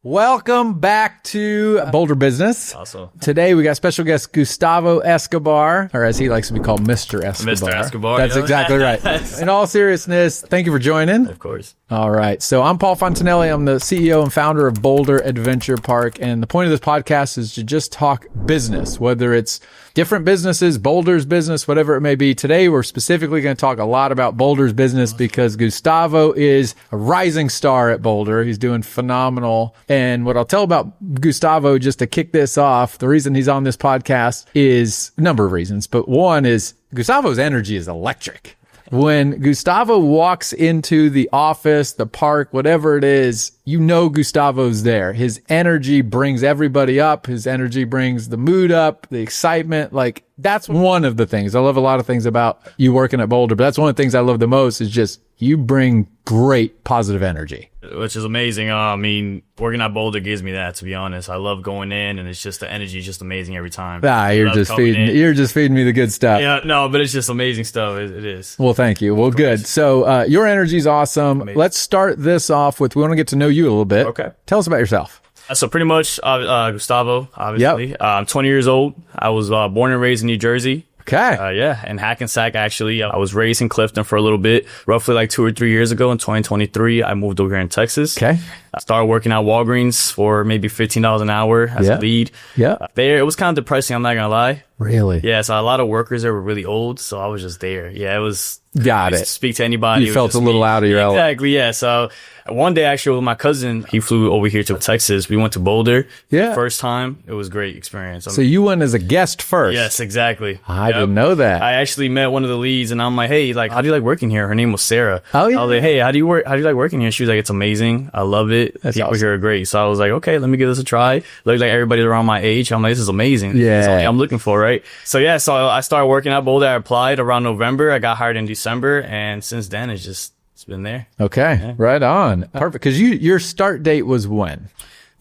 Welcome back to Boulder Business. Awesome. Today we got special guest Gustavo Escobar, or as he likes to be called, Mr. Escobar. Mr. Escobar. That's exactly right. In all seriousness, thank you for joining. Of course. All right. So I'm Paul Fontanelli. I'm the CEO and founder of Boulder Adventure Park. And the point of this podcast is to just talk business, whether it's different businesses, Boulder's business, whatever it may be. Today, we're specifically going to talk a lot about Boulder's business because Gustavo is a rising star at Boulder. He's doing phenomenal. And what I'll tell about Gustavo, just to kick this off, the reason he's on this podcast is a number of reasons. But one is Gustavo's energy is electric. When Gustavo walks into the office, the park, whatever it is, you know Gustavo's there. His energy brings everybody up. His energy brings the mood up, the excitement. Like, that's one of the things. I love a lot of things about you working at Boulder, but that's one of the things I love the most is just you bring great positive energy. Which is amazing. I mean, working at Boulder gives me that, to be honest. I love going in, and it's just the energy is just amazing every time. You're just feeding me the good stuff. Yeah, no, but it's just amazing stuff. It is. Well, thank you. Well, good. So, your energy is awesome. Amazing. Let's start this off with, we want to get to know you a little bit. Okay. Tell us about yourself. So pretty much, Gustavo, obviously. Yep. I'm 20 years old. I was born and raised in New Jersey. Okay. Yeah, in Hackensack, actually. I was raised in Clifton for a little bit. Roughly like 2 or 3 years ago in 2023, I moved over here in Texas. Okay. I started working at Walgreens for maybe $15 an hour as a lead. Yeah. There, it was kind of depressing, I'm not going to lie. Really? Yeah, so a lot of workers there were really old, so I was just there. Yeah, it was... Got it. Speak to anybody. You felt a little out of your element. Exactly, yeah. So one day, actually, with my cousin, he flew over here to Texas. We went to Boulder. Yeah. First time. It was a great experience. So you went as a guest first? Yes, exactly. I didn't know that. I actually met one of the leads, and I'm like, hey, like, how do you like working here? Her name was Sarah. Oh, yeah. I was like, hey, how do you like working here? She was like, it's amazing. I love it. That's People awesome. here are great. So I was like, okay, let me give this a try. Looked like everybody around my age. I'm like, this is amazing. Yeah. That's what I'm looking for, right? So yeah, so I started working at Boulder. I applied around November. I got hired in December, and since then it's been there. Okay. Yeah. Right on. Perfect. Because your start date was when?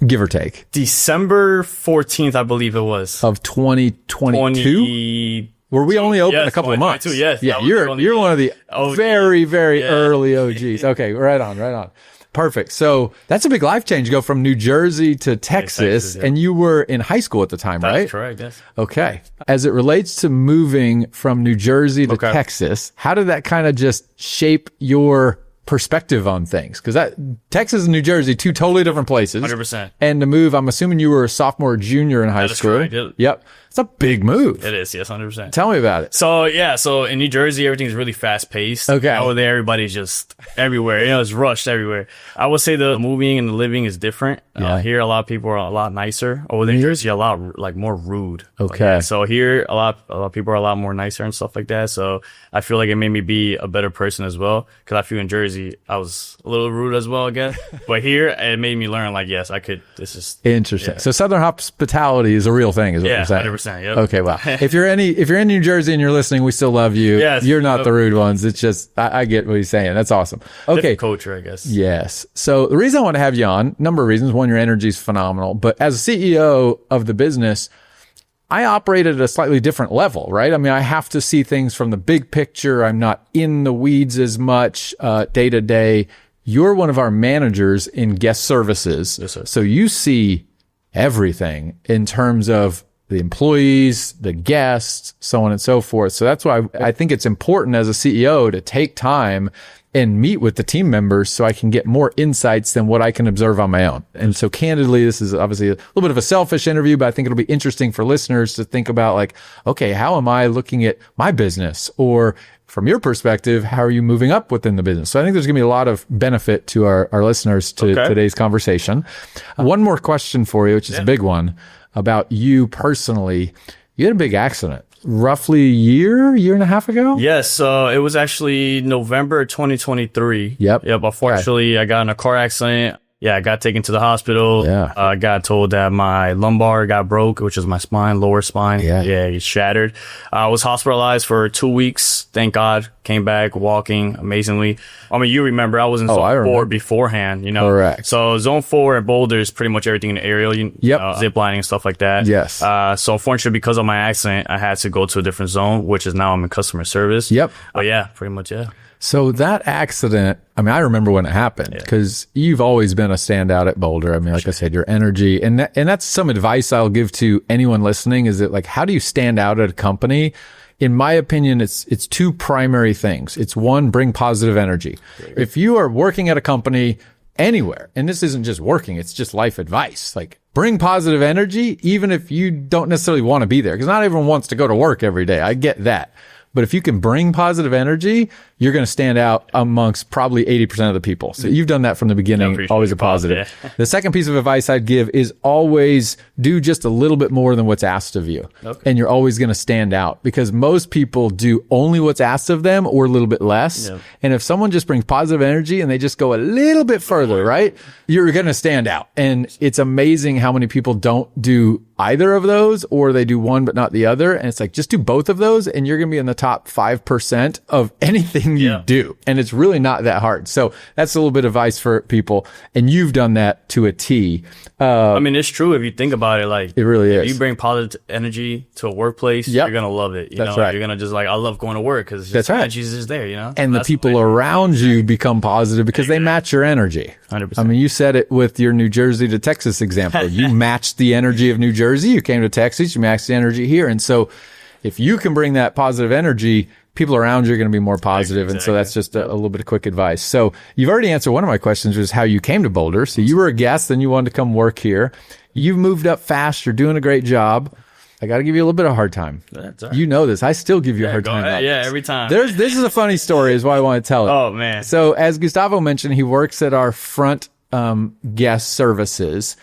Give or take. December 14th, I believe it was. Of 2022? Were we only open a couple of months? Yes. Yeah, you're one of the very, very early OGs. Okay, right on. Perfect. So that's a big life change. Go from New Jersey to Texas, and you were in high school at the time, right? That's correct, yes. Okay. As it relates to moving from New Jersey to Texas, how did that kind of just shape your perspective on things? Because Texas and New Jersey, two totally different places. 100%. And to move, I'm assuming you were a sophomore or junior in high school. Correct. Yep. It's a big move. It is, yes, 100%. Tell me about it. So in New Jersey, everything's really fast paced. Okay. Over there, everybody's just everywhere. It's rushed everywhere. I would say the moving and the living is different. Here, a lot of people are a lot nicer. Over there in New Jersey, a lot like more rude. Okay. So here, a lot of people are a lot more nicer and stuff like that. So I feel like it made me be a better person as well. Because I feel in Jersey, I was a little rude as well, I guess. But here, it made me learn like, yes, I could. This is interesting. Yeah. So Southern hospitality is a real thing, is what you're saying? 100%. Yep. Okay. Well, if you're in New Jersey and you're listening, we still love you. Yes, you're not the rude ones. It's just I get what he's saying. That's awesome. Okay. Different culture, I guess. Yes. So the reason I want to have you on, number of reasons. One, your energy is phenomenal. But as a CEO of the business, I operate at a slightly different level, right? I mean, I have to see things from the big picture. I'm not in the weeds as much day to day. You're one of our managers in guest services. Yes, sir. So you see everything in terms of the employees, the guests, so on and so forth. So that's why I think it's important as a CEO to take time and meet with the team members so I can get more insights than what I can observe on my own. And so candidly, this is obviously a little bit of a selfish interview, but I think it'll be interesting for listeners to think about like, okay, how am I looking at my business? Or from your perspective, how are you moving up within the business? So I think there's going to be a lot of benefit to our listeners to today's conversation. One more question for you, which is a big one about you personally. You had a big accident. Roughly a year and a half ago? Yes, it was actually November 2023. Yep. Unfortunately, I got in a car accident. Yeah, I got taken to the hospital. Yeah. I got told that my lumbar got broke, which is my spine, lower spine. Yeah. Yeah, it shattered. I was hospitalized for 2 weeks. Thank God. Came back walking amazingly. I mean, you remember I was in zone 4 beforehand, you know? Correct. So zone 4 at Boulder is pretty much everything in the aerial, zip lining and stuff like that. Yes. So unfortunately, because of my accident, I had to go to a different zone, which is now I'm in customer service. Yep. But yeah, pretty much, yeah. So that accident, I mean, I remember when it happened because you've always been a standout at Boulder. I mean, like I said, your energy and that's some advice I'll give to anyone listening is that like, how do you stand out at a company? In my opinion, it's two primary things. It's one, bring positive energy. If you are working at a company anywhere, and this isn't just working, it's just life advice, like bring positive energy, even if you don't necessarily want to be there, because not everyone wants to go to work every day. I get that. But if you can bring positive energy, you're going to stand out amongst probably 80% of the people. So you've done that from the beginning, always a positive. Yeah. The second piece of advice I'd give is always do just a little bit more than what's asked of you. Okay. And you're always going to stand out because most people do only what's asked of them or a little bit less. Yep. And if someone just brings positive energy and they just go a little bit further, right, you're going to stand out. And it's amazing how many people don't do either of those, or they do one but not the other. And it's like, just do both of those and you're going to be in the top 5% of anything you do. And it's really not that hard. So that's a little bit of advice for people. And you've done that to a T. I mean, it's true if you think about it. Like, it really is. If you bring positive energy to a workplace, you're going to love it. That's right. You're going to just like, I love going to work because energy's just there, And the people around you become positive because they match your energy. 100%. I mean, you said it with your New Jersey to Texas example. You matched the energy of New Jersey. You came to Texas, you matched the energy here. And so if you can bring that positive energy, people around you are going to be more positive. Exactly. And so that's just a little bit of quick advice. So you've already answered one of my questions, was how you came to Boulder. So you were a guest, then you wanted to come work here. You've moved up fast. You're doing a great job. I got to give you a little bit of a hard time. That's all right. You know this. I still give you a hard time. Every time. This is a funny story is why I want to tell it. Oh, man. So as Gustavo mentioned, he works at our front guest services,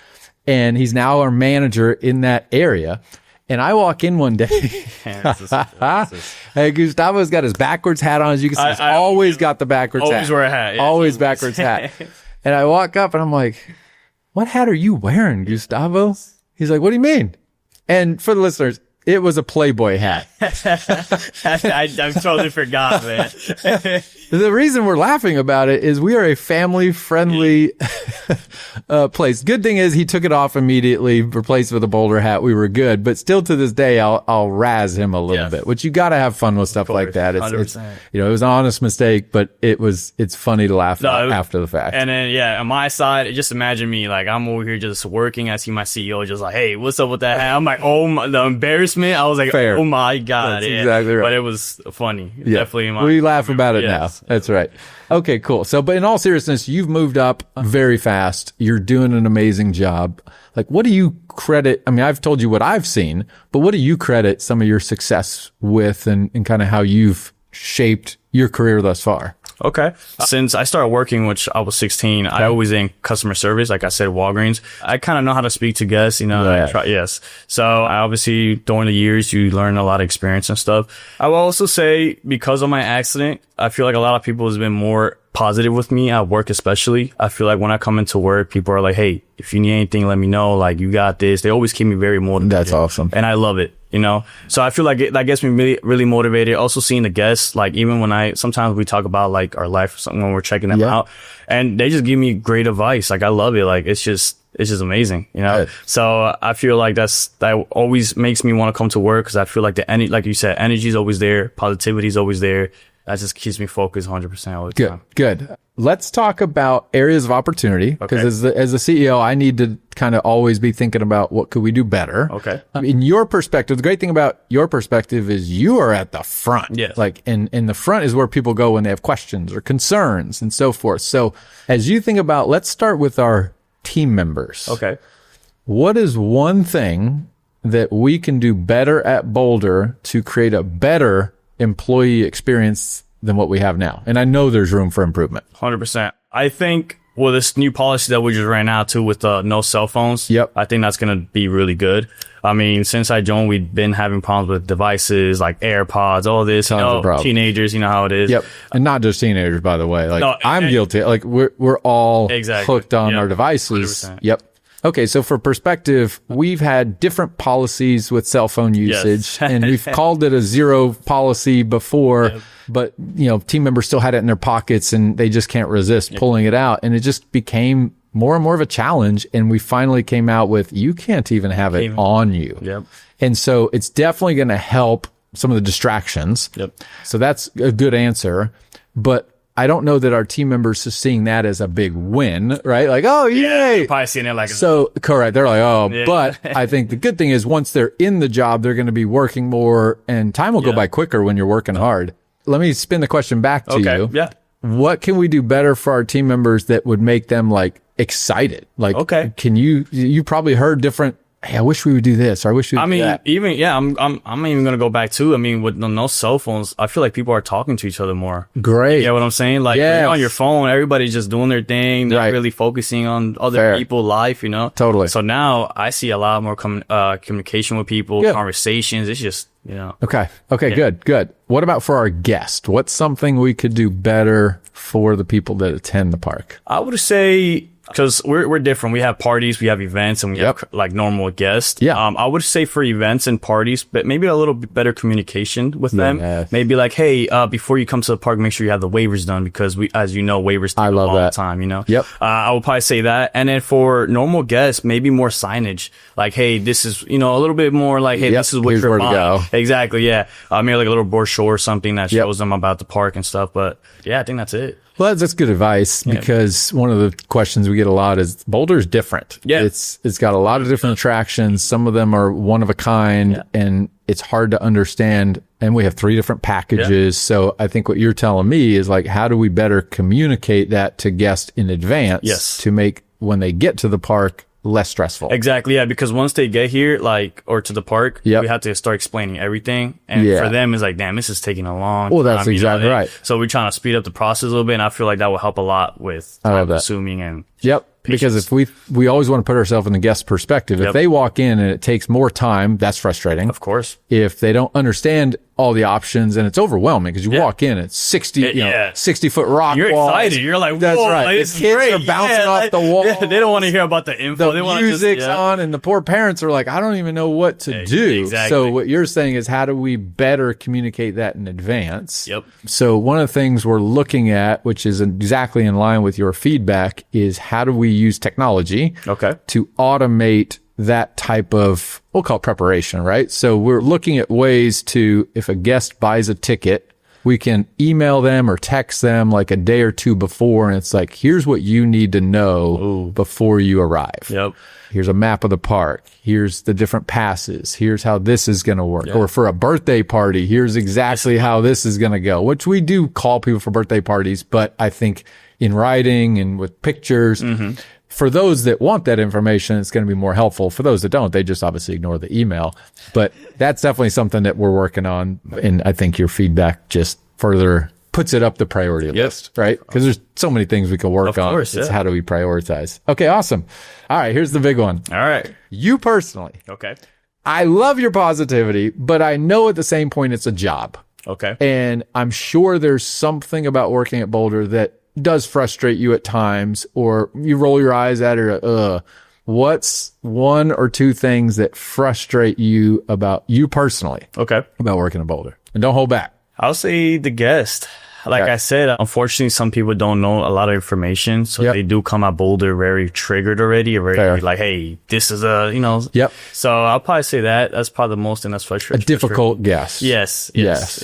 and he's now our manager in that area. And I walk in one day. Hey, Gustavo's got his backwards hat on. As you can see, he's always got the backwards hat. Always wear a hat. Yeah. Always backwards hat. And I walk up and I'm like, what hat are you wearing, Gustavo? He's like, what do you mean? And for the listeners, it was a Playboy hat. I totally forgot, man. The reason we're laughing about it is we are a family-friendly place. Good thing is he took it off immediately, replaced it with a Boulder hat. We were good, but still to this day, I'll razz him a little bit. Which you got to have fun with stuff like that. It's it was an honest mistake, but it's funny to laugh at after the fact. And then on my side, just imagine me like I'm over here just working. I see my CEO just like, hey, what's up with that hat? I'm like, the embarrassment. I was like, Fair. Oh my God. That's exactly right. But it was funny. Yeah. Definitely. We laugh about it now. That's right. Okay, cool. So, but in all seriousness, you've moved up very fast. You're doing an amazing job. Like, what do you credit? I mean, I've told you what I've seen, but what do you credit some of your success with and kind of how you've shaped your career thus far? Okay. Since I started working, which I was 16, I always in customer service. Like I said, Walgreens. I kind of know how to speak to guests, Yes. So I obviously during the years, you learn a lot of experience and stuff. I will also say because of my accident, I feel like a lot of people has been more positive with me at work, especially. I feel like when I come into work, people are like, hey, if you need anything, let me know. Like, you got this. They always keep me very motivated. That's awesome. And I love it. So I feel like that gets me really, really motivated. Also seeing the guests, like even when sometimes we talk about like our life or something when we're checking them out, and they just give me great advice. Like I love it. Like it's just amazing, Right. So I feel like that always makes me want to come to work because I feel like like you said, energy is always there. Positivity is always there. That just keeps me focused 100% all the time. Good. Let's talk about areas of opportunity because as a CEO, I need to kind of always be thinking about what could we do better. Okay. In your perspective, the great thing about your perspective is you are at the front. Yes. Like in the front is where people go when they have questions or concerns and so forth. So as you think about, let's start with our team members. Okay. What is one thing that we can do better at Boulder to create a better employee experience than what we have now? And I know there's room for improvement. 100%. I think this new policy that we just ran out to with no cell phones. Yep. I think that's going to be really good. I mean, since I joined, we've been having problems with devices like AirPods, all this, Tons of problems. Teenagers, you know how it is. Yep. And not just teenagers, by the way. Like I'm guilty. Like we're all hooked on our devices. 100%. Yep. Okay, so for perspective, we've had different policies with cell phone usage, and we've called it a zero policy before, but team members still had it in their pockets, and they just can't resist pulling it out, and it just became more and more of a challenge, and we finally came out with you can't even have it on you. Yep. And so it's definitely going to help some of the distractions. Yep. So that's a good answer, but I don't know that our team members are seeing that as a big win, right? Like, oh, yay. You're probably seeing it like, so correct. They're like, oh, but I think the good thing is once they're in the job, they're going to be working more and time will go by quicker when you're working hard. Let me spin the question back to you. Yeah. What can we do better for our team members that would make them like excited? Like, can you probably heard different, hey, I wish we would do this, or I wish we would do that. I'm even gonna go back too. I mean, with no cell phones, I feel like people are talking to each other more. Great. You know what I'm saying? Like, when you're on your phone, everybody's just doing their thing, not really focusing on other people's life, you know? Totally. So now I see a lot more communication with people, conversations. It's just, you know. Okay, good. What about for our guest? What's something we could do better for the people that attend the park? I would say, because we're different. We have parties, we have events, and we have like normal guests. Yeah. I would say for events and parties, but maybe a little bit better communication with them. Maybe like, hey, before you come to the park, make sure you have the waivers done, because we, as you know, waivers take a long time, you know? Yep. I would probably say that. And then for normal guests, maybe more signage. Like, hey, this is, you know, a little bit more like, hey, this is what you're buying. Go. Exactly. Yeah. Maybe like a little brochure or something that shows them about the park and stuff. But yeah, I think that's it. Well, that's good advice, because one of the questions we get a lot is Boulder's different. Yeah. It's got a lot of different attractions. Some of them are one of a kind and it's hard to understand. And we have 3 different packages. Yeah. So I think what you're telling me is like, how do we better communicate that to guests in advance to make when they get to the park less stressful? Exactly. Yeah. Because once they get here, like, or to the park, we have to start explaining everything. And for them, it's like, damn, this is taking a long time. Well, that's exactly right. So we're trying to speed up the process a little bit. And I feel like that will help a lot with time consuming and patience. Because if we always want to put ourselves in the guest perspective. If they walk in and it takes more time, that's frustrating. Of course. If they don't understand all the options, and it's overwhelming because you walk in, it's 60-foot rock You're walls. Excited. You're like, whoa, that's right. Like, the kids are bouncing off the wall. Yeah, they don't want to hear about the info. The music's on, and the poor parents are like, I don't even know what to do. Exactly. So what you're saying is, how do we better communicate that in advance? Yep. So one of the things we're looking at, which is exactly in line with your feedback, is how do we use technology to automate that type of, we'll call it preparation, right? So we're looking at ways to, if a guest buys a ticket, we can email them or text them like a day or two before. And it's like, here's what you need to know before you arrive. Yep. Here's a map of the park. Here's the different passes. Here's how this is going to work. Or for a birthday party, here's exactly how this is going to go, which we do call people for birthday parties. But I think in writing and with pictures, for those that want that information, it's going to be more helpful. For those that don't, they just obviously ignore the email. But that's definitely something that we're working on. And I think your feedback just further puts it up the priority list, right? Because there's so many things we can work on. It's how do we prioritize? Okay, awesome. All right, here's the big one. All right. You personally. Okay. I love your positivity, but I know at the same point it's a job. Okay. And I'm sure there's something about working at Boulder that does frustrate you at times, or you roll your eyes at it. What's 1 or 2 things that frustrate you about you personally? Okay. About working at Boulder? And don't hold back. I'll say the guest. Like I said, unfortunately, some people don't know a lot of information. So they do come at Boulder very triggered already, very like, hey, this is a, you know. So I'll probably say that. That's probably the most thing that's frustrating. A difficult guest. Yes.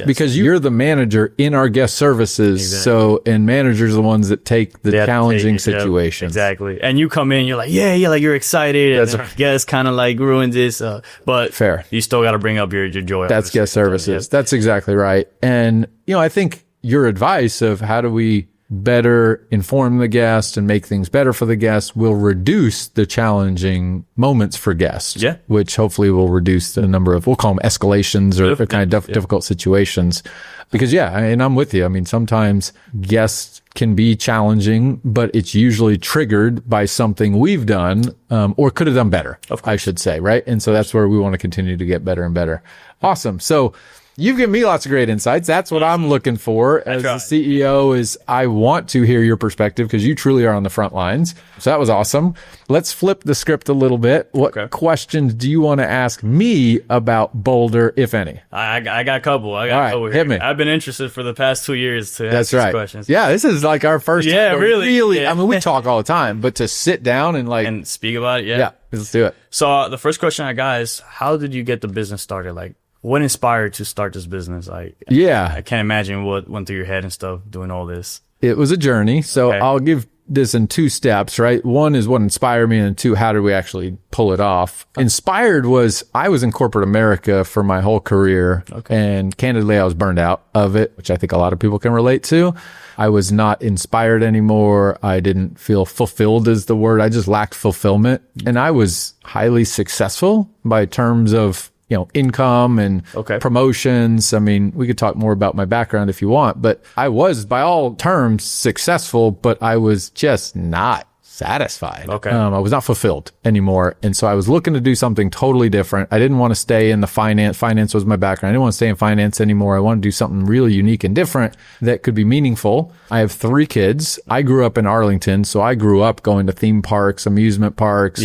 Because you're the manager in our guest services. Exactly. So, and managers are the ones that take the challenging situations. Exactly. And you come in, you're like, like you're excited. That's and guest kind of like ruined this. But you still got to bring up your joy. That's guest services. That's exactly right. And, you know, I think your advice of how do we better inform the guest and make things better for the guests will reduce the challenging moments for guests, which hopefully will reduce the number of, we'll call them escalations or kind of difficult situations. Because and I'm with you. I mean, sometimes guests can be challenging, but it's usually triggered by something we've done, or could have done better, I should say, right? And so that's where we want to continue to get better and better. Awesome. So you've given me lots of great insights. That's what I'm looking for as the CEO. Is I want to hear your perspective because you truly are on the front lines. So that was awesome. Let's flip the script a little bit. What questions do you want to ask me about Boulder, if any? I got a couple. All right, hit me. I've been interested for the past 2 years to ask these questions. Yeah, this is like our first. Yeah, really. I mean, we talk all the time, but to sit down and and speak about it. Yeah, let's do it. So the first question I got is, how did you get the business started? Like, what inspired to start this business? I can't imagine what went through your head and stuff doing all this. it was a journey. So Okay. I'll give this in 2 steps, right? One is what inspired me, and 2, how did we actually pull it off? Inspired was I was in corporate America for my whole career. And candidly, I was burned out of it, which I think a lot of people can relate to. I was not inspired anymore. I didn't feel fulfilled is the word. I just lacked fulfillment. And I was highly successful by terms of, income and promotions. I mean, we could talk more about my background if you want, but I was by all terms successful, but I was just not satisfied. I was not fulfilled anymore. And so I was looking to do something totally different. I didn't want to stay in the finance. Finance was my background. I didn't want to stay in finance anymore. I wanted to do something really unique and different that could be meaningful. I have 3 kids. I grew up in Arlington. So I grew up going to theme parks, amusement parks,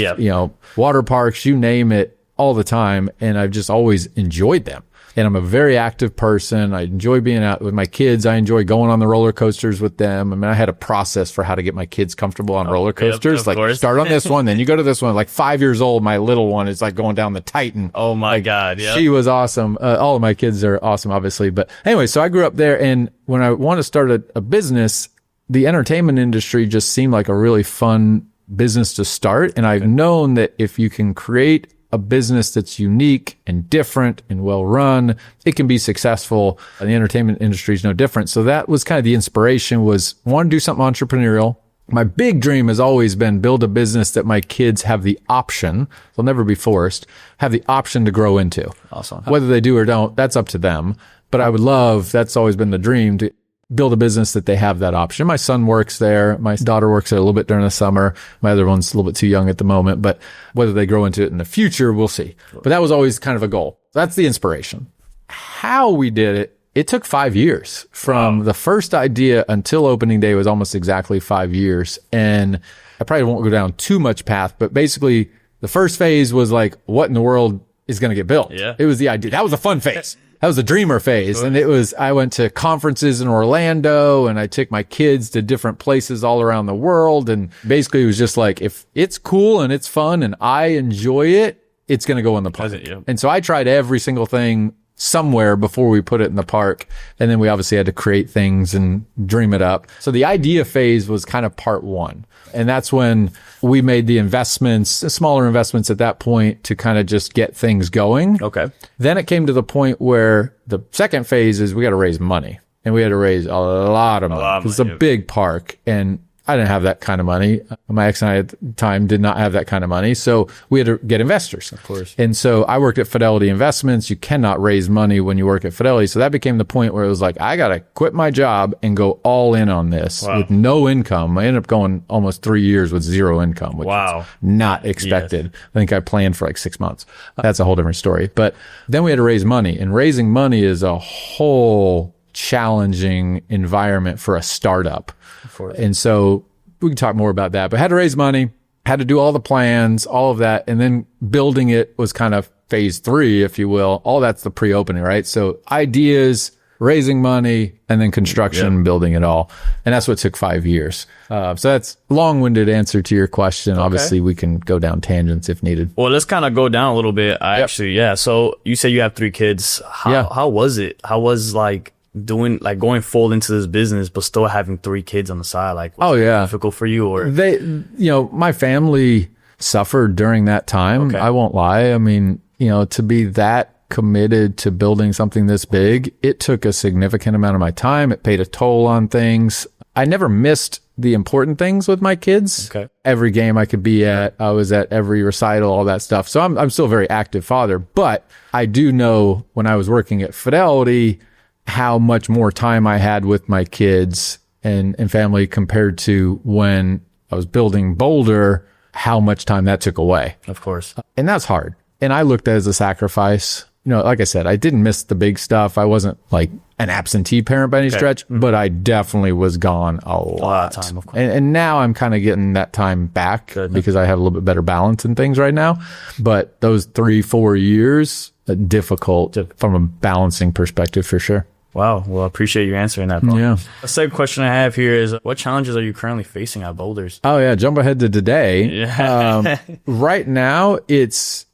water parks, you name it, all the time. And I've just always enjoyed them. And I'm a very active person. I enjoy being out with my kids. I enjoy going on the roller coasters with them. I mean, I had a process for how to get my kids comfortable on roller coasters. Start on this one, then you go to this one. Like 5 years old, my little one is like going down the Titan. Oh my God. Yeah. She was awesome. All of my kids are awesome, obviously. But anyway, so I grew up there. And when I want to start a business, the entertainment industry just seemed like a really fun business to start. And I've known that if you can create a business that's unique and different and well run, it can be successful. And the entertainment industry is no different. So that was kind of the inspiration, was want to do something entrepreneurial. My big dream has always been build a business that my kids have the option, they'll never be forced, have the option to grow into. Awesome. Whether they do or don't, that's up to them. But I would love, that's always been the dream, to build a business that they have that option. My son works there. My daughter works there a little bit during the summer. My other one's a little bit too young at the moment, but whether they grow into it in the future, we'll see. But that was always kind of a goal. That's the inspiration. How we did it, it took 5 years from the first idea until opening day was almost exactly 5 years. And I probably won't go down too much path, but basically the first phase was like, what in the world is going to get built? Yeah. It was the idea. That was the fun phase. That was the dreamer phase. And I went to conferences in Orlando and I took my kids to different places all around the world. And basically it was just like, if it's cool and it's fun and I enjoy it, it's going to go in the park. And so I tried every single thing somewhere before we put it in the park. And then we obviously had to create things and dream it up. So the idea phase was kind of part 1. And that's when we made the investments, smaller investments at that point, to kind of just get things going. Then it came to the point where the second phase is we got to raise money. And we had to raise a lot of money. It's a big park. And I didn't have that kind of money. My ex and I at the time did not have that kind of money. So we had to get investors. Of course. And so I worked at Fidelity Investments. You cannot raise money when you work at Fidelity. So that became the point where it was like, I got to quit my job and go all in on this with no income. I ended up going almost 3 years with 0 income, which was not expected. I think I planned for like 6 months. That's a whole different story. But then we had to raise money, and raising money is a whole challenging environment for a startup. And so we can talk more about that, but had to raise money, had to do all the plans, all of that. And then building it was kind of phase 3, if you will. All that's the pre-opening, right? So ideas, raising money, and then construction, building it all. And that's what took 5 years. So that's a long-winded answer to your question. Obviously, we can go down tangents if needed. Well, let's kind of go down a little bit. So you say you have 3 kids. How was it? How was going full into this business, but still having 3 kids on the side? Like, was it difficult for you? Or my family suffered during that time. I won't lie. I mean, to be that committed to building something this big, it took a significant amount of my time. It paid a toll on things. I never missed the important things with my kids. Every game I could be at, I was at every recital, all that stuff. So I'm still a very active father, but I do know when I was working at Fidelity, how much more time I had with my kids and family compared to when I was building Boulder, how much time that took away. Of course. And that's hard. And I looked at it as a sacrifice. Like I said, I didn't miss the big stuff. I wasn't like an absentee parent by any stretch, but I definitely was gone a lot. Of time, of course. And now I'm kind of getting that time back because I have a little bit better balance in things right now. But those 3-4 years, difficult from a balancing perspective for sure. Wow. Well, I appreciate you answering that, bro. Yeah. The second question I have here is, what challenges are you currently facing at Boulders? Oh, yeah. Jump ahead to today. Right now,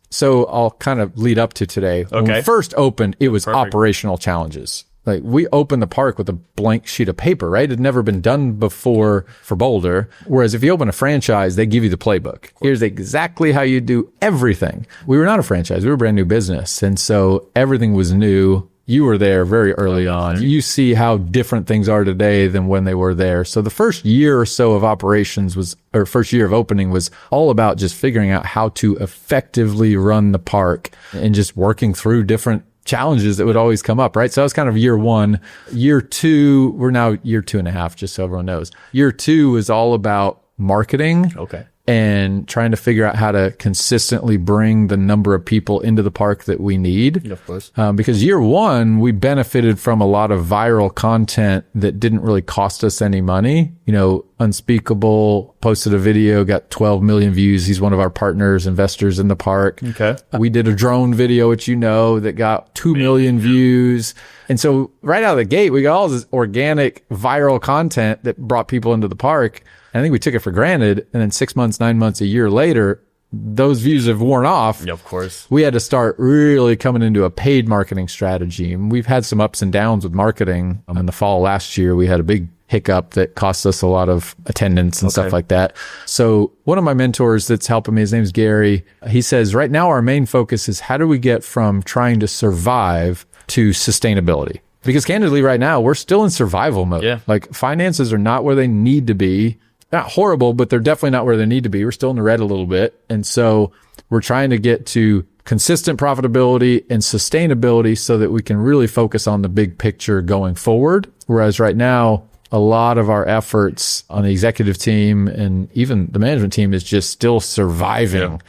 so I'll kind of lead up to today. When we first opened, it was operational challenges. like we opened the park with a blank sheet of paper, right? It had never been done before for Boulder. Whereas if you open a franchise, they give you the playbook. Here's exactly how you do everything. We were not a franchise. We were a brand new business. And so everything was new. You were there very early on. You see how different things are today than when they were there. So the first year or so of operations first year of opening was all about just figuring out how to effectively run the park and just working through different challenges that would always come up, right? So that was kind of year one. Year two, we're now year 2.5, just so everyone knows. Year two was all about marketing. Okay. And trying to figure out how to consistently bring the number of people into the park that we need. Yeah, of course. Because year one, we benefited from a lot of viral content that didn't really cost us any money. You know, Unspeakable posted a video, got 12 million views. He's one of our partners, investors in the park. Okay. We did a drone video, which you know, that got 2 million views. And so right out of the gate, we got all this organic viral content that brought people into the park. I think we took it for granted. And then 6 months, 9 months, a year later, those views have worn off. Yeah, of course. We had to start really coming into a paid marketing strategy. And we've had some ups and downs with marketing. In the fall last year, we had a big hiccup that cost us a lot of attendance and stuff like that. So one of my mentors that's helping me, his name's Gary. He says, right now, our main focus is how do we get from trying to survive to sustainability? Because candidly, right now, we're still in survival mode. Yeah. Like finances are not where they need to be. Not horrible, but they're definitely not where they need to be. We're still in the red a little bit. And so we're trying to get to consistent profitability and sustainability so that we can really focus on the big picture going forward. Whereas right now, a lot of our efforts on the executive team and even the management team is just still surviving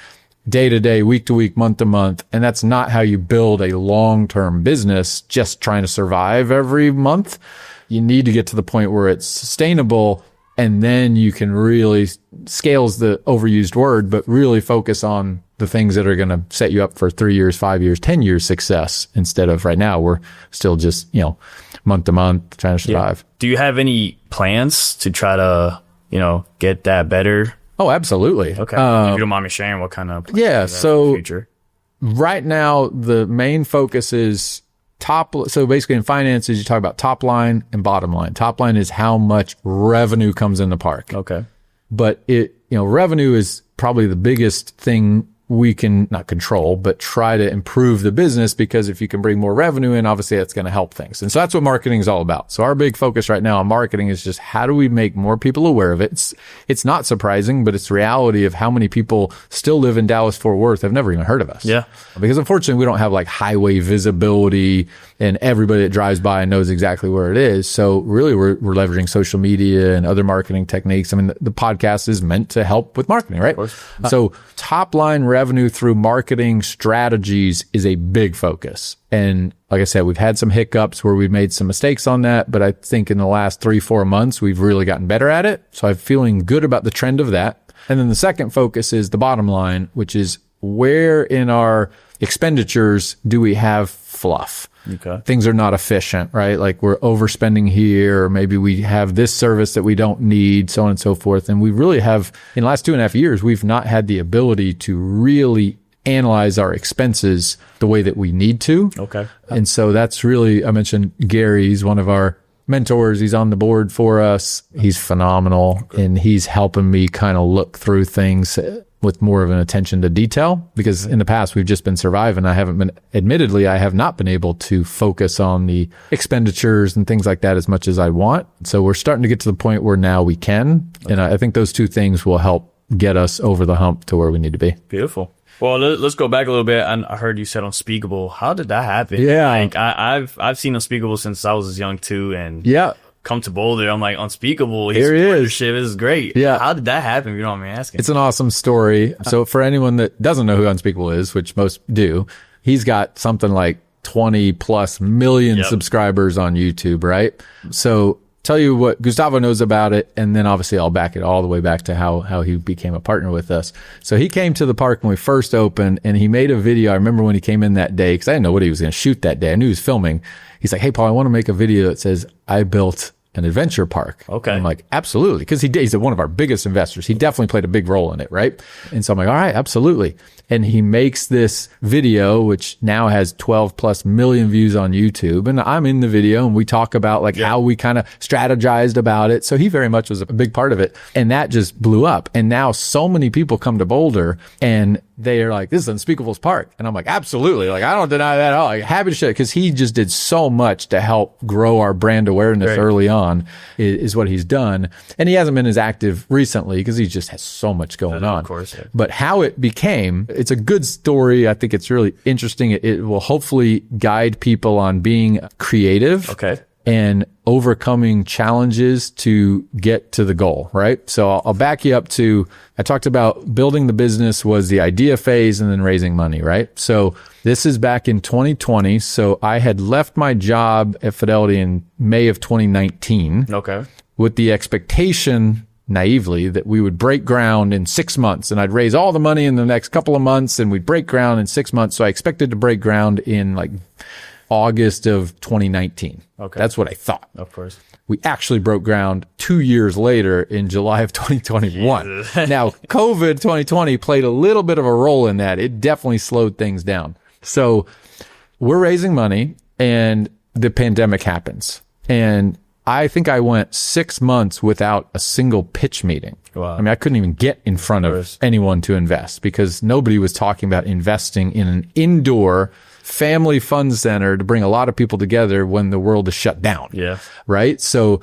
day to day, week to week, month to month. And that's not how you build a long-term business, just trying to survive every month. You need to get to the point where it's sustainable. And then you can really, scale's the overused word, but really focus on the things that are going to set you up for 3 years, 5 years, 10 years success instead of right now. We're still just, month to month trying to survive. Do you have any plans to try to, get that better? Oh, absolutely. Okay. If you don't mind me sharing what kind of plans you have so in the future. Right now, the main focus is so basically in finances, you talk about top line and bottom line. Top line is how much revenue comes in the park. Okay. But revenue is probably the biggest thing we can not control, but try to improve the business, because if you can bring more revenue in, obviously that's going to help things. And so that's what marketing is all about. So our big focus right now on marketing is just how do we make more people aware of it? It's not surprising, but it's reality of how many people still live in Dallas Fort Worth have never even heard of us. Yeah. Because unfortunately we don't have like highway visibility and everybody that drives by knows exactly where it is. So really we're leveraging social media and other marketing techniques. I mean, the podcast is meant to help with marketing, right? So top line revenue through marketing strategies is a big focus. And like I said, we've had some hiccups where we've made some mistakes on that, but I think in the last 3-4 months, we've really gotten better at it. So I'm feeling good about the trend of that. And then the second focus is the bottom line, which is where in our expenditures do we have fluff? Okay. Things are not efficient, right? Like we're overspending here, or maybe we have this service that we don't need, so on and so forth. And we really have, in the last 2.5 years, we've not had the ability to really analyze our expenses the way that we need to. Okay. And so that's really, I mentioned Gary, he's one of our mentors. He's on the board for us. He's phenomenal. And he's helping me kind of look through things with more of an attention to detail, because in the past we've just been surviving. I have not been able to focus on the expenditures and things like that as much as I want. So we're starting to get to the point where now we can. Okay. And I think those two things will help get us over the hump to where we need to be. Beautiful. Well, let's go back a little bit. I heard you said Unspeakable. How did that happen? Yeah. Like I've seen Unspeakable since I was young too. And come to Boulder, I'm like, Unspeakable. Here he is. This is great. Yeah. How did that happen? If you don't mind me asking. It's an awesome story. So for anyone that doesn't know who Unspeakable is, which most do, he's got something like 20 plus million subscribers on YouTube, right? So tell you what Gustavo knows about it, and then obviously I'll back it all the way back to how he became a partner with us. So he came to the park when we first opened, and he made a video. I remember when he came in that day, because I didn't know what he was going to shoot that day. I knew he was filming. He's like, hey, Paul, I want to make a video that says I built an adventure park. Okay. And I'm like, absolutely. Because he's one of our biggest investors. He definitely played a big role in it, right? And so I'm like, all right, absolutely. And he makes this video, which now has 12 plus million views on YouTube. And I'm in the video and we talk about like how we kind of strategized about it. So he very much was a big part of it. And that just blew up. And now so many people come to Boulder and they are like, this is Unspeakable's park. And I'm like, absolutely. Like, I don't deny that at all. Like, happy to share it because he just did so much to help grow our brand awareness early on is what he's done. And he hasn't been as active recently because he just has so much going on. Of course. Yeah. But how it became, it's a good story. I think it's really interesting. It will hopefully guide people on being creative. Okay. And overcoming challenges to get to the goal, right? So I'll back you up to, I talked about building the business was the idea phase and then raising money, right? So this is back in 2020. So I had left my job at Fidelity in May of 2019. Okay. With the expectation, naively, that we would break ground in 6 months and I'd raise all the money in the next couple of months and we'd break ground in 6 months. So I expected to break ground in like August of 2019. Okay. That's what I thought. Of course. We actually broke ground 2 years later in July of 2021. Now, COVID 2020 played a little bit of a role in that. It definitely slowed things down. So we're raising money and the pandemic happens. And I think I went 6 months without a single pitch meeting. Wow. I mean, I couldn't even get in front of anyone to invest because nobody was talking about investing in an indoor family fun center to bring a lot of people together when the world is shut down. Yeah. Right. So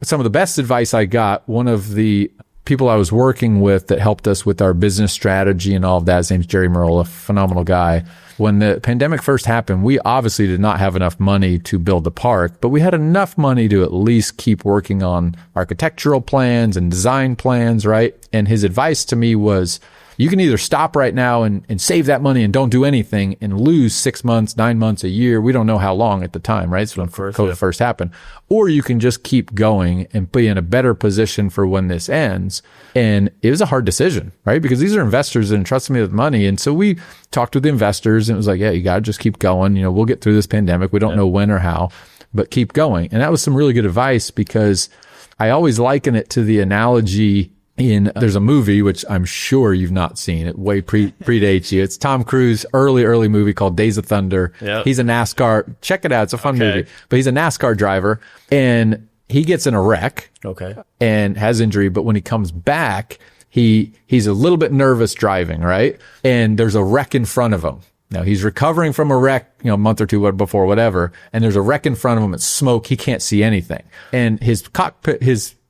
some of the best advice I got, one of the people I was working with that helped us with our business strategy and all of that, his name's Jerry Merle, a phenomenal guy. When the pandemic first happened, we obviously did not have enough money to build the park, but we had enough money to at least keep working on architectural plans and design plans, right? And his advice to me was, you can either stop right now and save that money and don't do anything and lose 6 months, 9 months, a year. We don't know how long at the time, right? So when COVID first happened. Or you can just keep going and be in a better position for when this ends. And it was a hard decision, right? Because these are investors that entrusted me with money. And so we talked with the investors and it was like, yeah, you got to just keep going. You know, we'll get through this pandemic. We don't know when or how, but keep going. And that was some really good advice because I always liken it to the analogy there's a movie, which I'm sure you've not seen. It way predates you. It's Tom Cruise, early movie called Days of Thunder. Yep. He's a NASCAR. Check it out. It's a fun movie, but he's a NASCAR driver and he gets in a wreck and has injury. But when he comes back, he's a little bit nervous driving, right? And there's a wreck in front of him. Now he's recovering from a wreck, a month or two before, whatever. And there's a wreck in front of him. It's smoke. He can't see anything. And his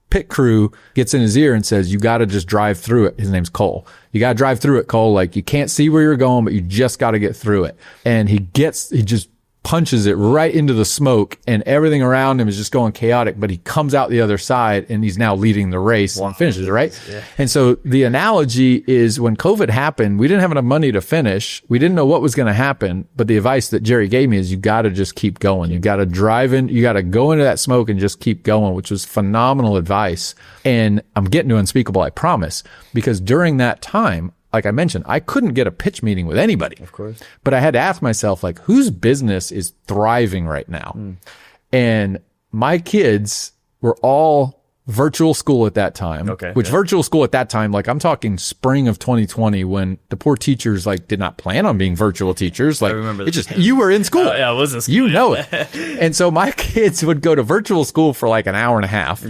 pit crew gets in his ear and says, you got to just drive through it. His name's Cole. You got to drive through it, Cole. Like you can't see where you're going, but you just got to get through it. And he just punches it right into the smoke and everything around him is just going chaotic, but he comes out the other side and he's now leading the race and finishes it, right? Yeah. And so the analogy is when COVID happened, we didn't have enough money to finish. We didn't know what was going to happen, but the advice that Jerry gave me is you got to just keep going. You got to drive in, you got to go into that smoke and just keep going, which was phenomenal advice. And I'm getting to Unspeakable, I promise, because during that time, like I mentioned, I couldn't get a pitch meeting with anybody. Of course. But I had to ask myself, like, whose business is thriving right now? And my kids were all virtual school at that time, virtual school at that time, like I'm talking spring of 2020 when the poor teachers like did not plan on being virtual teachers. Like I remember you were in school. Yeah, I was in school. You know it. And so my kids would go to virtual school for like an hour and a half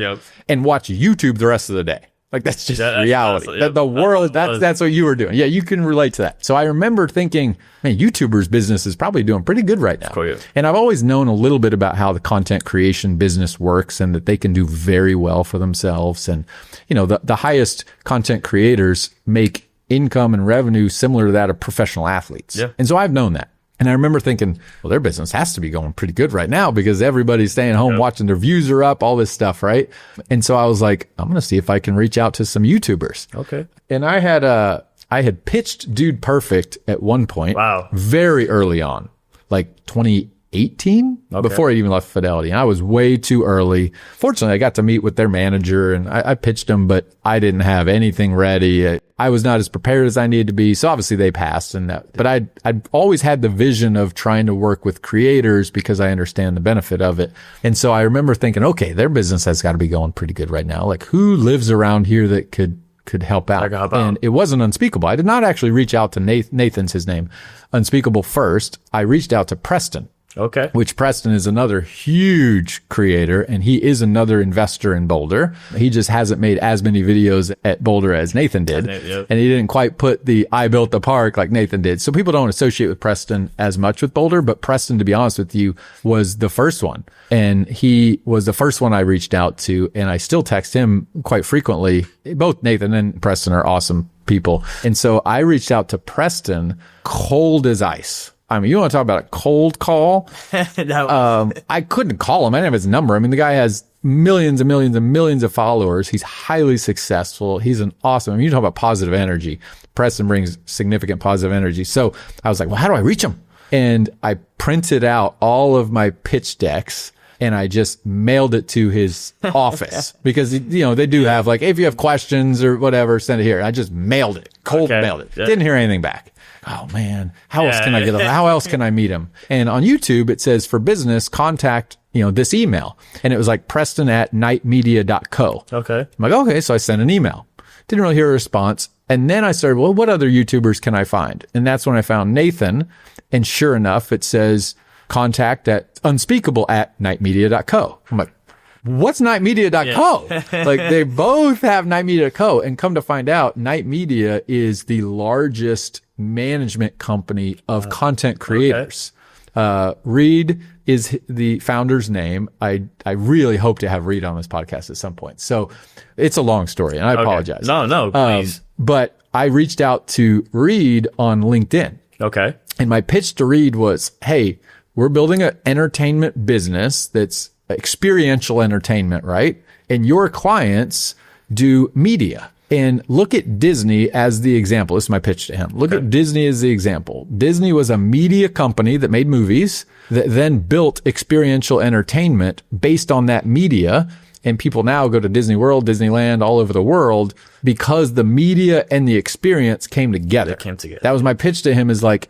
and watch YouTube the rest of the day. Like that's just reality. Awesome. The world, that's what you were doing. Yeah, you can relate to that. So I remember thinking, man, YouTubers' business is probably doing pretty good right now. Cool, yeah. And I've always known a little bit about how the content creation business works and that they can do very well for themselves. And, the highest content creators make income and revenue similar to that of professional athletes. Yeah. And so I've known that. And I remember thinking, well, their business has to be going pretty good right now because everybody's staying home watching, their views are up, all this stuff, right? And so I was like, I'm going to see if I can reach out to some YouTubers. Okay. And I had pitched Dude Perfect at one point. Wow. Very early on, like 2018, 18 before I even left Fidelity. And I was way too early. Fortunately, I got to meet with their manager and I pitched them, but I didn't have anything ready. I was not as prepared as I needed to be. So obviously they passed but I'd always had the vision of trying to work with creators because I understand the benefit of it. And so I remember thinking, okay, their business has got to be going pretty good right now. Like who lives around here that could help out? And it wasn't Unspeakable. I did not actually reach out to Nathan's his name, Unspeakable first. I reached out to Preston. Okay. Which Preston is another huge creator, and he is another investor in Boulder. He just hasn't made as many videos at Boulder as Nathan did. Yep. And he didn't quite put the I built the park like Nathan did. So people don't associate with Preston as much with Boulder, but Preston, to be honest with you, was the first one. And he was the first one I reached out to, and I still text him quite frequently. Both Nathan and Preston are awesome people. And so I reached out to Preston cold as ice. I mean, you want to talk about a cold call? I couldn't call him. I didn't have his number. I mean, the guy has millions and millions and millions of followers. He's highly successful. He's an awesome, I mean, you talk about positive energy. Preston brings significant positive energy. So I was like, well, how do I reach him? And I printed out all of my pitch decks and I just mailed it to his office because, they do have like, if you have questions or whatever, send it here. I just mailed it, mailed it. Didn't hear anything back. Oh man, how else can I get him? How else can I meet him? And on YouTube, it says for business, contact, this email. And it was like preston@nightmedia.co. Okay. I'm like, okay. So I sent an email. Didn't really hear a response. And then I started, well, what other YouTubers can I find? And that's when I found Nathan. And sure enough, it says contact at unspeakable@nightmedia.co. I'm like, what's nightmedia.co? Like they both have nightmedia.co, and come to find out, Night Media is the largest management company of content creators. Reed is the founder's name. I really hope to have Reed on this podcast at some point. So it's a long story and I apologize. No, please. But I reached out to Reed on LinkedIn. Okay. And my pitch to Reed was, hey, we're building an entertainment business that's experiential entertainment, right? And your clients do media. And look at Disney as the example. This is my pitch to him. Look at Disney as the example. Disney was a media company that made movies that then built experiential entertainment based on that media. And people now go to Disney World, Disneyland, all over the world because the media and the experience came together. That was my pitch to him, is like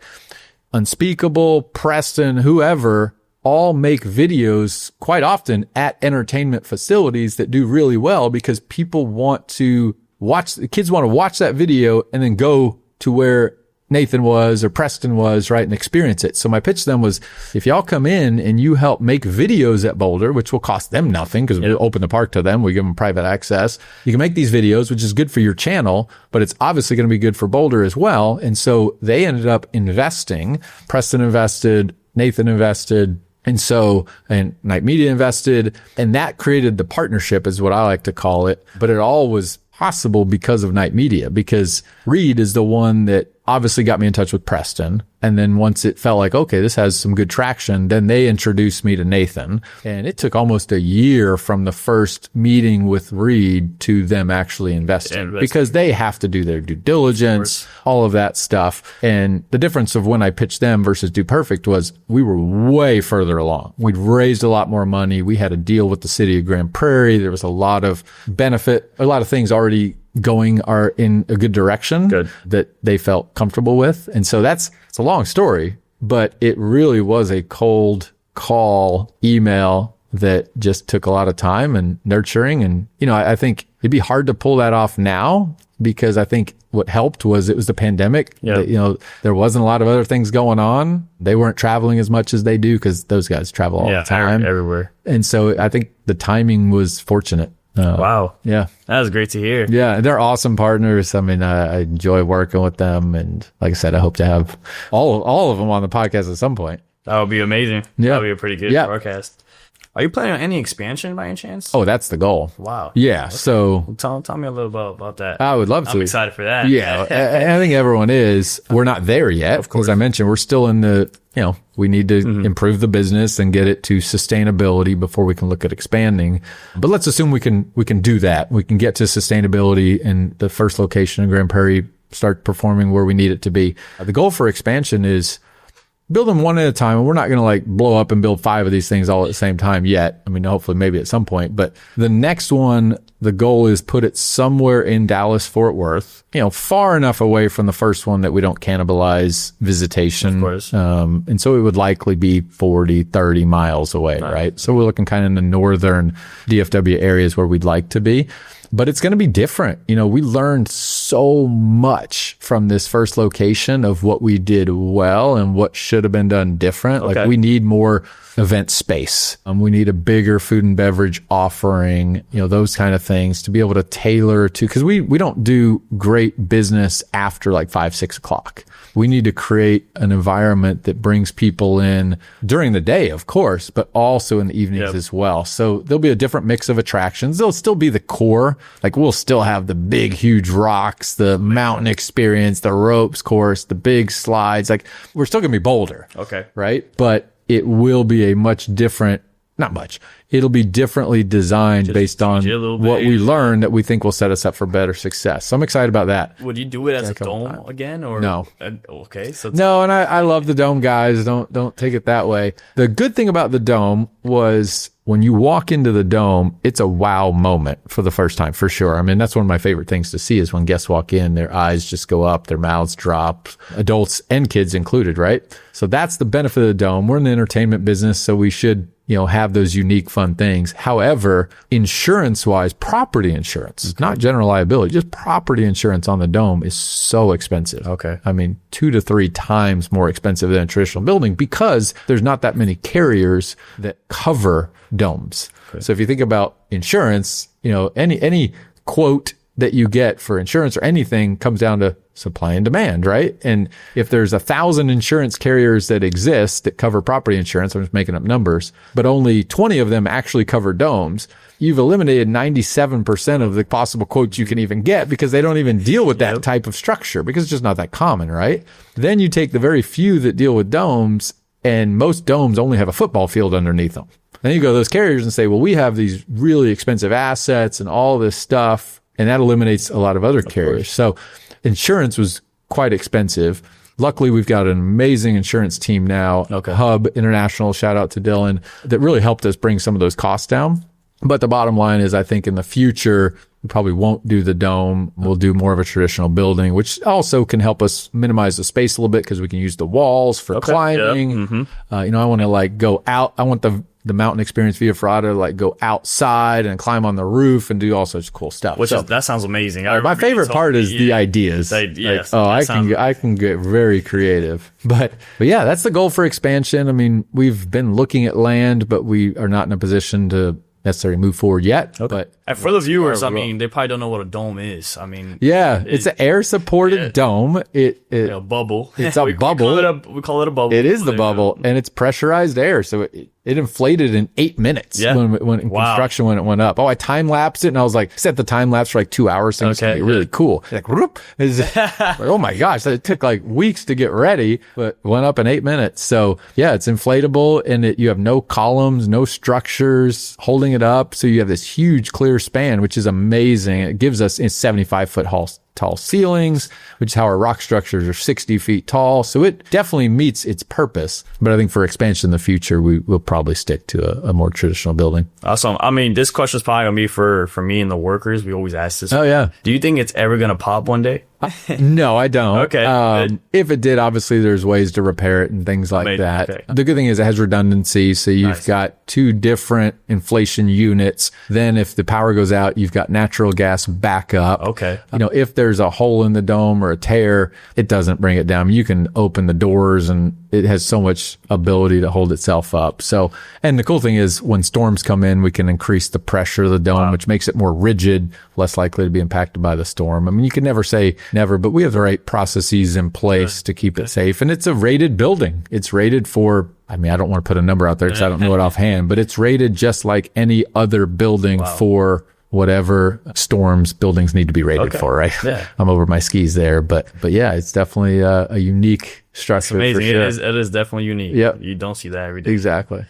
Unspeakable, Preston, whoever, all make videos quite often at entertainment facilities that do really well because people want to the kids want to watch that video and then go to where Nathan was or Preston was, right, and experience it. So my pitch to them was, if y'all come in and you help make videos at Boulder, which will cost them nothing because we open the park to them, we give them private access. You can make these videos, which is good for your channel, but it's obviously going to be good for Boulder as well. And so they ended up investing. Preston invested, Nathan invested, and Night Media invested, and that created the partnership is what I like to call it. But it all was possible because of Night Media, because Reed is the one that obviously got me in touch with Preston. And then once it felt like, okay, this has some good traction, then they introduced me to Nathan. And it took almost a year from the first meeting with Reed to them actually investing because they have to do their due diligence, all of that stuff. And the difference of when I pitched them versus Do Perfect was we were way further along. We'd raised a lot more money. We had a deal with the city of Grand Prairie. There was a lot of benefit, a lot of things already going are in a good direction that they felt comfortable with. And so it's a long story, but it really was a cold call email that just took a lot of time and nurturing. And, I think it'd be hard to pull that off now because I think what helped was it was the pandemic. That, there wasn't a lot of other things going on. They weren't traveling as much as they do because those guys travel all the time. Everywhere. And so I think the timing was fortunate. Wow. Yeah. That was great to hear. Yeah. They're awesome partners. I mean, I enjoy working with them. And like I said, I hope to have all of them on the podcast at some point. That would be amazing. Yeah. That would be a pretty good broadcast. Are you planning on any expansion by any chance? Oh, that's the goal. Wow. Yeah. Okay. So tell me a little about that. I would love to. I'm excited for that. Yeah. I think everyone is. We're not there yet. Of course. As I mentioned, we're still in the, we need to improve the business and get it to sustainability before we can look at expanding. But let's assume we can do that. We can get to sustainability and the first location in Grand Prairie start performing where we need it to be. The goal for expansion is build them one at a time. And we're not going to like blow up and build 5 of these things all at the same time yet. I mean, hopefully maybe at some point, but the next one, the goal is put it somewhere in Dallas, Fort Worth, far enough away from the first one that we don't cannibalize visitation. Of course. And so it would likely be 40, 30 miles away, right? So we're looking kind of in the northern DFW areas where we'd like to be. But it's going to be different. We learned so much from this first location of what we did well and what should have been done different. Okay. Like we need more event space. We need a bigger food and beverage offering, those kind of things to be able to tailor to, because we don't do great business after like 5, 6 o'clock. We need to create an environment that brings people in during the day, of course, but also in the evenings as well. So there'll be a different mix of attractions. There'll still be the core. Like we'll still have the big, huge rocks, the mountain experience, the ropes course, the big slides. Like we're still going to be Boulder. Okay. Right. But it will be a much different, not much. It'll be differently designed based on what we learn that we think will set us up for better success. So I'm excited about that. Would you do it as a dome again, or no? Okay, so no, and I love the dome, guys. Don't take it that way. The good thing about the dome was when you walk into the dome, it's a wow moment for the first time, for sure. I mean, that's one of my favorite things to see is when guests walk in, their eyes just go up, their mouths drop, adults and kids included, right? So that's the benefit of the dome. We're in the entertainment business, so we should have those unique, fun things. However, insurance-wise, property insurance, not general liability, just property insurance on the dome is so expensive. Okay. I mean, 2 to 3 times more expensive than a traditional building because there's not that many carriers that cover domes. Okay. So if you think about insurance, any quote that you get for insurance or anything comes down to supply and demand, right? And if there's 1,000 insurance carriers that exist that cover property insurance, I'm just making up numbers, but only 20 of them actually cover domes, you've eliminated 97% of the possible quotes you can even get because they don't even deal with that type of structure because it's just not that common, right? Then you take the very few that deal with domes, and most domes only have a football field underneath them. Then you go to those carriers and say, well, we have these really expensive assets and all this stuff, and that eliminates a lot of other carriers. So insurance was quite expensive. Luckily, we've got an amazing insurance team now, Hub International, shout out to Dylan, that really helped us bring some of those costs down. But the bottom line is I think in the future, we probably won't do the dome. We'll do more of a traditional building, which also can help us minimize the space a little bit because we can use the walls for climbing. Yeah. Mm-hmm. I want to like go out. I want the mountain experience Via Ferrata, like go outside and climb on the roof and do all sorts of cool stuff. That sounds amazing. My favorite part is the ideas. Yes, I can get very creative. But yeah, that's the goal for expansion. I mean, we've been looking at land, but we are not in a position to necessarily move forward yet. But and for the viewers, I mean, they probably don't know what a dome is. I mean, it's an air supported dome. A bubble. It's a bubble. We call it a bubble. It is the bubble, and it's pressurized air, so it inflated in 8 minutes when in construction when it went up. I time lapsed it, and I was like, set the time lapse for like 2 hours. So it's gonna be really cool. Like, whoop, like, oh my gosh, it took like weeks to get ready, but went up in 8 minutes. So yeah, it's inflatable, and you have no columns, no structures holding it up. So you have this huge clear span, which is amazing. It gives us 75-foot tall ceilings, which is how our rock structures are 60 feet tall. So it definitely meets its purpose. But I think for expansion in the future, we will probably stick to a more traditional building. Awesome. I mean, this question is probably going to be for me and the workers. We always ask this. Oh, yeah. Do you think it's ever going to pop one day? No, I don't. Okay. If it did, obviously there's ways to repair it and things like that. Okay. The good thing is it has redundancy. So you've got 2 different inflation units. Then if the power goes out, you've got natural gas backup. Okay. If there's a hole in the dome or a tear, it doesn't bring it down. You can open the doors and it has so much ability to hold itself up. So, and the cool thing is when storms come in, we can increase the pressure of the dome, which makes it more rigid, less likely to be impacted by the storm. I mean, you can never say never, but we have the right processes in place to keep it safe. And it's a rated building. It's rated for, I mean, I don't want to put a number out there because I don't know it offhand, but it's rated just like any other building for whatever storms buildings need to be rated for, right? Yeah. I'm over my skis there, but yeah, it's definitely a unique structure. It's amazing. For sure. It is definitely unique. Yep. You don't see that every day. Exactly.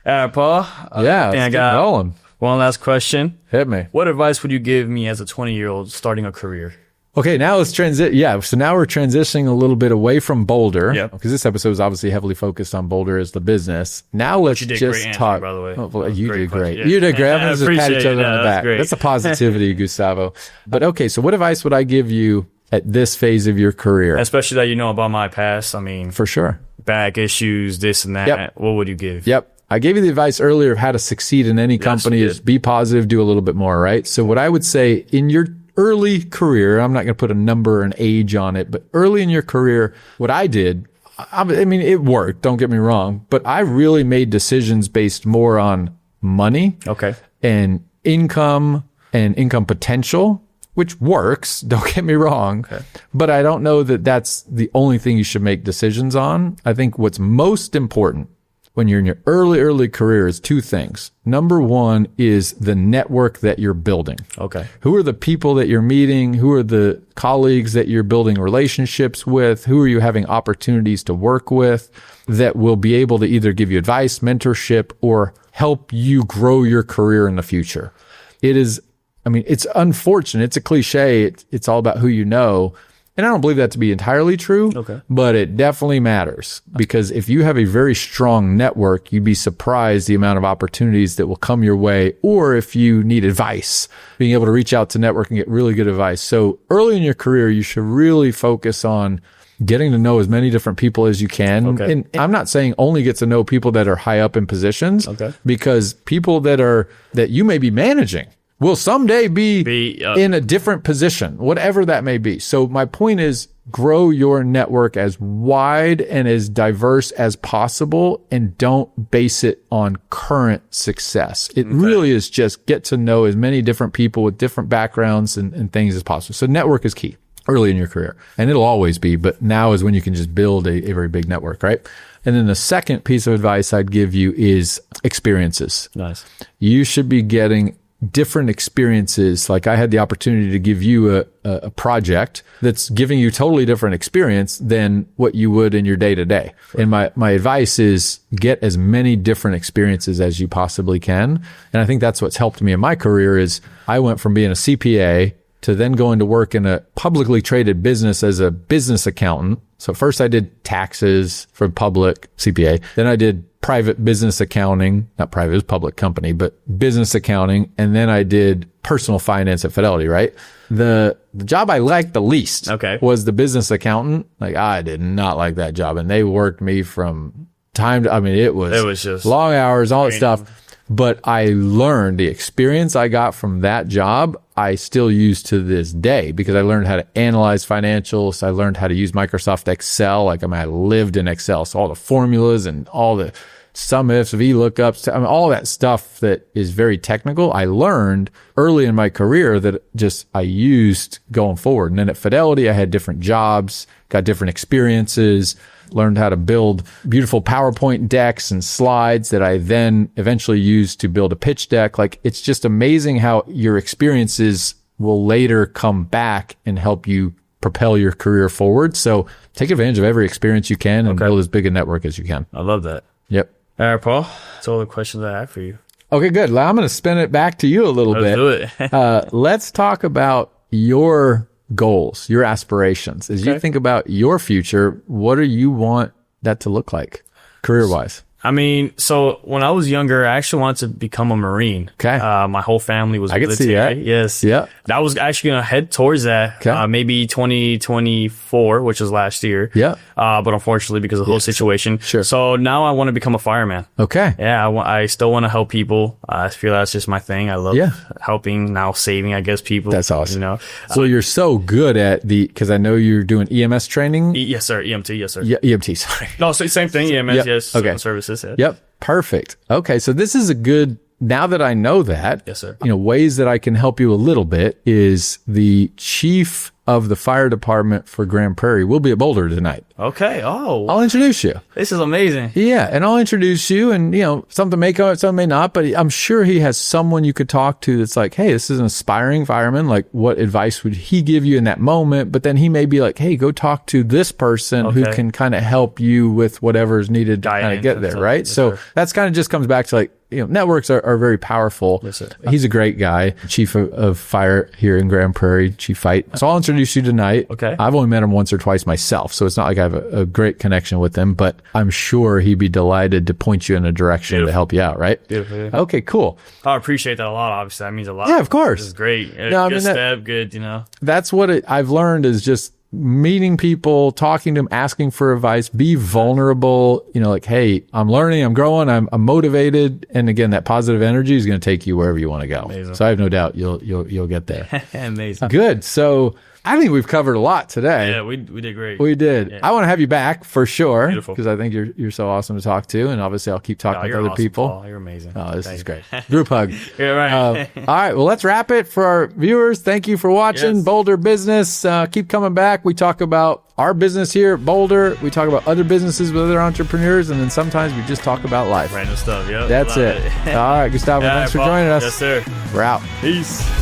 All right, Paul. I got rolling. One last question. Hit me. What advice would you give me as a 20-year-old starting a career? Okay, now let's transit. Yeah, so now we're transitioning a little bit away from Boulder. Yep. Because this episode is obviously heavily focused on Boulder as the business. Now let's You did just great talk. answer, by the way. Oh, well, you Great did great. question. Yeah. You did great. I'm I going to pat appreciate each other it. on the Yeah, back. great. That's a positivity, Gustavo. But okay, so what advice would I give you at this phase of your career? Especially that you know about my past. I mean, For sure. back issues, this and that. Yep. What would you give? Yep. I gave you the advice earlier of how to succeed in any company you is did. be positive, do a little bit more, right? So what I would say in your early career, I'm not going to put a number or an age on it, but early in your career, what I did, I mean, it worked, don't get me wrong, but I really made decisions based more on money Okay. and income potential, which works, don't get me wrong. Okay. But I don't know that that's the only thing you should make decisions on. I think what's most important when you're in your early career is two things. Number one is the network that you're building. Okay. Who are the people that you're meeting? Who are the colleagues that you're building relationships with? Who are you having opportunities to work with that will be able to either give you advice, mentorship, or help you grow your career in the future? It is, I mean, it's unfortunate. It's a cliche. It's all about who you know. And I don't believe that to be entirely true, Okay. but it definitely matters because if you have a very strong network, you'd be surprised the amount of opportunities that will come your way. Or if you need advice, being able to reach out to network and get really good advice. So early in your career, you should really focus on getting to know as many different people as you can. Okay. And I'm not saying only get to know people that are high up in positions, Okay. because people that you may be managing will someday be in a different position, whatever that may be. So my point is grow your network as wide and as diverse as possible and don't base it on current success. It really is just get to know as many different people with different backgrounds and things as possible. So network is key early in your career, and it'll always be, but now is when you can just build a very big network, right? And then the second piece of advice I'd give you is experiences. Nice. You should be getting different experiences. Like I had the opportunity to give you a project that's giving you totally different experience than what you would in your day to day. And my advice is get as many different experiences as you possibly can. And I think that's what's helped me in my career is I went from being a CPA to then going to work in a publicly traded business as a business accountant. So first I did taxes for public CPA. Then I did private business accounting, not private, it was a public company, but business accounting. And then I did personal finance at Fidelity, right? The job I liked the least was the business accountant. Like I did not like that job. And they worked me from time to, I mean, it was just long hours, all that stuff. But I learned the experience I got from that job, I still use to this day because I learned how to analyze financials. I learned how to use Microsoft Excel. Like, I mean, I lived in Excel. So all the formulas and all the sum ifs, VLOOKUPs, I mean, all that stuff that is very technical, I learned early in my career that just I used going forward. And then at Fidelity, I had different jobs, got different experiences, learned how to build beautiful PowerPoint decks and slides that I then eventually used to build a pitch deck. Like, it's just amazing how your experiences will later come back and help you propel your career forward. So take advantage of every experience you can and build as big a network as you can. I love that. Yep. All right, Paul. That's all the questions I have for you. Okay, good. Well, I'm going to spin it back to you a little bit. Let's do it. Let's talk about your goals, your aspirations. As you think about your future, what do you want that to look like career-wise? I mean, so when I was younger, I actually wanted to become a Marine. Okay. My whole family was I could see military. that. Yes. Yeah. I was actually going to head towards that, maybe 2024, which was last year. Yeah. But unfortunately, because of the whole situation. Sure. So now I want to become a fireman. Okay. Yeah. I still want to help people. I feel that's just my thing. I love helping, now saving, I guess, people. That's awesome. You know? So you're so good at because I know you're doing EMS training. Yes, sir. EMT. Yes, sir. Yeah, EMT. Sorry. No, so same thing. EMS. Yes. Okay. Services. Yeah. Yep. Perfect. Okay. So this is a good, now that I know that, Yes, sir. You know, ways that I can help you a little bit is the chief of the fire department for Grand Prairie will be at Boulder tonight. Okay. Oh, I'll introduce you. this is amazing. Yeah. And I'll introduce you and, you know, something may come, something may not, but I'm sure he has someone you could talk to that's like, hey, this is an aspiring fireman. Like, what advice would he give you in that moment? But then he may be like, hey, go talk to this person who can kind of help you with whatever is needed to kind of get there. Right. Yes, so sir. that's kind of just comes back to like, networks are very powerful. Yes, sir. He's a great guy, chief of fire here in Grand Prairie, Chief Fight. So I'll introduce you tonight. Okay. I've only met him once or twice myself, so it's not like I have a great connection with him, but I'm sure he'd be delighted to point you in a direction to help you out, right? Beautiful. Yeah. Okay, cool. I appreciate that a lot. Obviously, that means a lot. Yeah, of course. This is great. No, I good mean, step. Good, That's what I've learned is just meeting people, talking to them, asking for advice, be vulnerable, like, hey, I'm learning, I'm growing, I'm motivated. And again, that positive energy is going to take you wherever you want to go. Amazing. So I have no doubt you'll get there. Amazing. Good. So I think we've covered a lot today. Yeah, we did great. We did. Yeah. I want to have you back for sure. Beautiful. Because I think you're so awesome to talk to. And obviously I'll keep talking with you're other awesome, people. Paul. You're amazing. Oh, this Thank is you. great. Group hug. You're right. All right. Well, let's wrap it for our viewers. Thank you for watching Yes. Boulder Business. Keep coming back. We talk about our business here at Boulder. We talk about other businesses with other entrepreneurs. And then sometimes we just talk about life. Random stuff. Yep. That's Love it. All right, Gustavo, Yeah, thanks for Paul. joining us. Yes, sir. We're out. Peace.